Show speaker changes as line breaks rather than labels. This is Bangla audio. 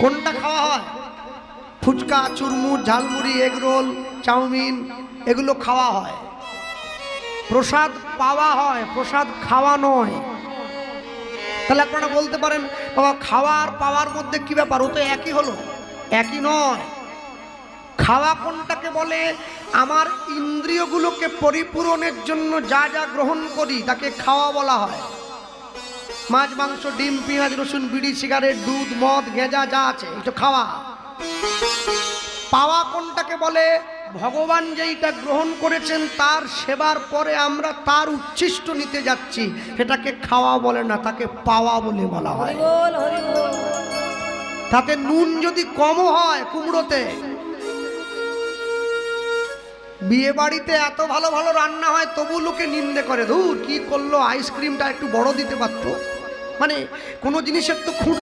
কোনটা খাওয়া হয়? ফুচকা, চুরমুর, ঝালমুড়ি, এগরোল, চাউমিন, এগুলো খাওয়া হয়। প্রসাদ পাওয়া হয়, প্রসাদ খাওয়া নয়। তাহলে আপনারা বলতে পারেন, বাবা খাওয়ার পাওয়ার মধ্যে কি ব্যাপার? ও তো একই হলো। একই নয়। খাওয়া কোনটাকে বলে? আমার ইন্দ্রিয়গুলোকে পরিপূরণের জন্য যা যা গ্রহণ করি তাকে খাওয়া বলা হয়। মাছ, মাংস, ডিম, পেঁয়াজ, রসুন, বিড়ি, সিগারেট, দুধ, মদ, গেঁজা যা আছে এটা খাওয়া। পাওয়া কোনটাকে বলে? ভগবান যেইটা গ্রহণ করেছেন তার সেবার পরে আমরা তার উচ্ছিষ্ট নিতে যাচ্ছি, সেটাকে খাওয়া বলে না, তাকে পাওয়া বলে বলা হয়। তাতে নুন যদি কমও হয় কুমড়োতে, বিয়ে বাড়িতে এত ভালো ভালো রান্না হয় তবু লোকে নিন্দে করে, ধুর কি করলো, আইসক্রিমটা একটু বড় দিতে পারতো। মানে কোনো জিনিসের তো খুঁট